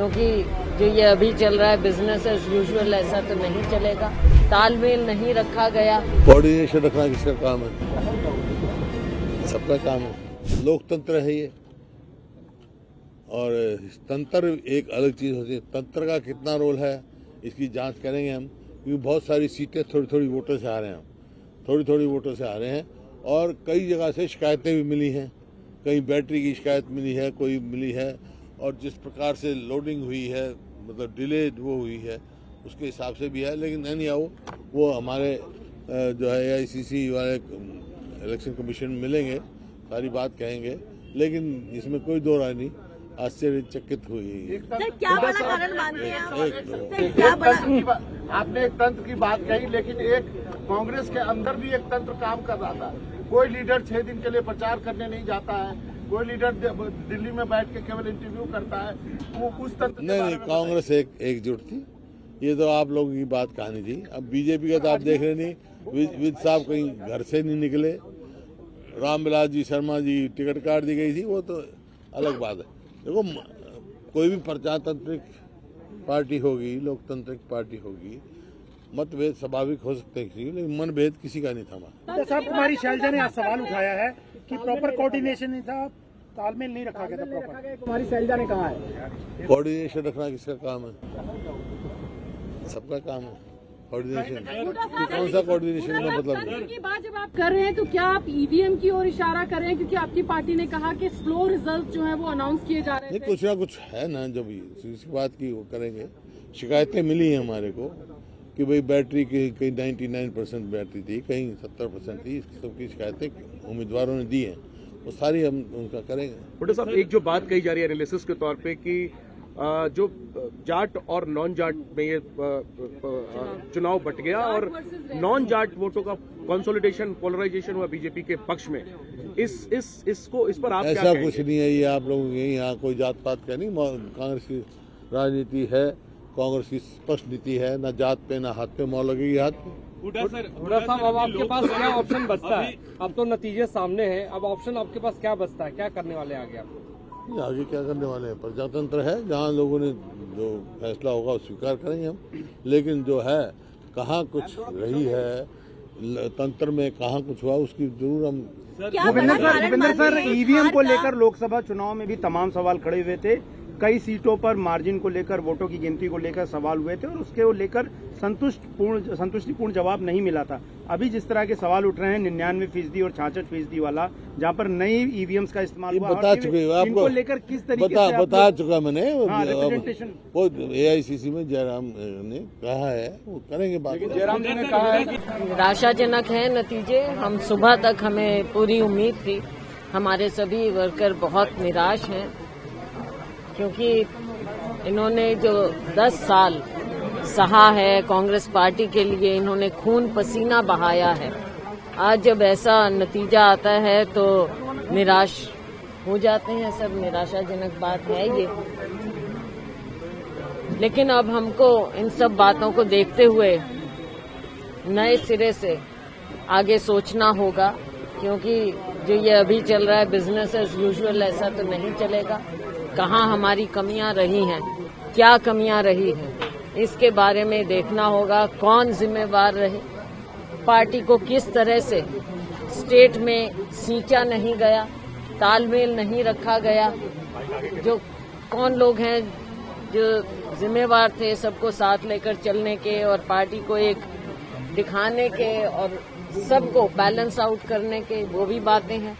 क्योंकि जो ये अभी चल रहा है बिजनेस एज यूजुअल, ऐसा तो नहीं चलेगा। तालमेल नहीं रखा गया। कोऑर्डिनेशन रखना किसका काम है? सबका काम है। लोकतंत्र है ये, और तंत्र एक अलग चीज होती है। तंत्र का कितना रोल है इसकी जांच करेंगे हम, क्योंकि बहुत सारी सीटें थोड़ी थोड़ी वोटों से आ रहे हैं, थोड़ी थोड़ी वोटों से आ रहे हैं, और कई जगह से शिकायतें भी मिली हैं। कहीं बैटरी की शिकायत मिली है, कोई मिली है, और जिस प्रकार से लोडिंग हुई है, मतलब डिले वो हुई है, उसके हिसाब से भी है। लेकिन नहीं आओ, वो हमारे जो है AICC वाले इलेक्शन कमीशन मिलेंगे, सारी बात कहेंगे, लेकिन इसमें कोई दो राय नहीं। आश्चर्यचकित हुई। क्या बड़ा कारण मानते हैं आपने एक तंत्र की बात कही, लेकिन एक कांग्रेस के अंदर भी एक तंत्र काम कर रहा था। कोई लीडर 6 दिन के लिए प्रचार करने नहीं जाता है, कोई लीडर दिल्ली में बैठ के केवल इंटरव्यू करता है। वो उस तंत्र नहीं, कांग्रेस एकजुट थी। ये तो आप लोगों की बात कहानी थी। अब बीजेपी का तो आप देख रहे नहीं, विद साहब कहीं घर से नहीं निकले। रामविलास जी शर्मा जी टिकट काट दी गई थी, वो तो अलग बात है। देखो, कोई भी प्रजातांत्रिक पार्टी होगी, लोकतांत्रिक पार्टी होगी, मतभेद स्वाभाविक हो सकते हैं, लेकिन मनभेद किसी का नहीं था। साहब, कुमारी शैलजा ने आज सवाल उठाया है कि प्रॉपर कोऑर्डिनेशन नहीं था, तालमेल नहीं रखा गया था प्रॉपर। कुमारी शैलजा ने कहा है कोऑर्डिनेशन रखना किसका काम है? सबका काम है। कोऑर्डिनेशन कौन सा कोऑर्डिनेशन का मतलब की बात जब आप कर रहे हैं तो क्या आप EVM की ओर इशारा कर रहे हैं? क्योंकि आपकी पार्टी ने कहा कि स्लो रिजल्ट जो है वो अनाउंस किए जा रहे हैं। कुछ ना कुछ है ना, जब इसकी बात की वो करेंगे। शिकायतें मिली हैं हमारे को कि भाई बैटरी की कहीं 99% बैटरी थी, कहीं 70% थी। इस सबकी शिकायतें उम्मीदवारों ने दी हैं, वो सारी हम उनका करेंगे। बड़े साहब, एक जो बात कही जा रही है एनालिसिस के तौर पे कि जो जाट और नॉन जाट में ये चुनाव बट गया और नॉन जाट वोटों का कंसोलिडेशन, पोलराइजेशन हुआ बीजेपी के पक्ष में। इस पर आप ऐसा कुछ नहीं है। ये आप लोगों के यहाँ कोई जात पात का नहीं। कांग्रेस की राजनीति है, कांग्रेस की स्पष्ट नीति है, न जात पे न हाथ पे मोहर लगेगी हाथ पे। हुड्डा साहब, अब आपके पास क्या ऑप्शन बचता है? अब तो नतीजे सामने हैं, अब ऑप्शन आपके पास क्या बचता है? क्या करने वाले आगे आप? आगे क्या करने वाले हैं? प्रजातंत्र है, जहाँ लोगों ने जो फैसला होगा वो स्वीकार करेंगे हम। लेकिन जो है, कहाँ कुछ रही है तंत्र में, कहाँ कुछ हुआ, उसकी जरूर हम। भूपेंद्र सर, EVM को लेकर लोकसभा चुनाव में भी तमाम सवाल खड़े हुए थे। कई सीटों पर मार्जिन को लेकर, वोटों की गिनती को लेकर सवाल हुए थे, और उसके लेकर संतुष्टिपूर्ण जवाब नहीं मिला था। अभी जिस तरह के सवाल उठ रहे हैं 99% और 66% वाला, जहाँ पर नई EVMs का इस्तेमाल हुआ, बता चुके आपको लेकर किस तरीके से बता चुका मैंने। रिप्रेजेंटेशन वो AICC में जयराम ने कहा है, वो करेंगे बात। जयराम जी ने कहा है निराशाजनक है नतीजे। हम सुबह तक हमें पूरी उम्मीद थी, हमारे सभी वर्कर बहुत निराश हैं, क्योंकि इन्होंने जो 10 साल सहा है कांग्रेस पार्टी के लिए, इन्होंने खून पसीना बहाया है। आज जब ऐसा नतीजा आता है तो निराश हो जाते हैं सब। निराशाजनक बात है ये। लेकिन अब हमको इन सब बातों को देखते हुए नए सिरे से आगे सोचना होगा, क्योंकि जो ये अभी चल रहा है बिजनेस एज यूजुअल, ऐसा तो नहीं चलेगा। कहाँ हमारी कमियां रही हैं, क्या कमियां रही हैं, इसके बारे में देखना होगा। कौन जिम्मेवार रहे, पार्टी को किस तरह से स्टेट में सींचा नहीं गया, तालमेल नहीं रखा गया, जो कौन लोग हैं जो जिम्मेवार थे सबको साथ लेकर चलने के और पार्टी को एक दिखाने के और सबको बैलेंस आउट करने के, वो भी बातें हैं।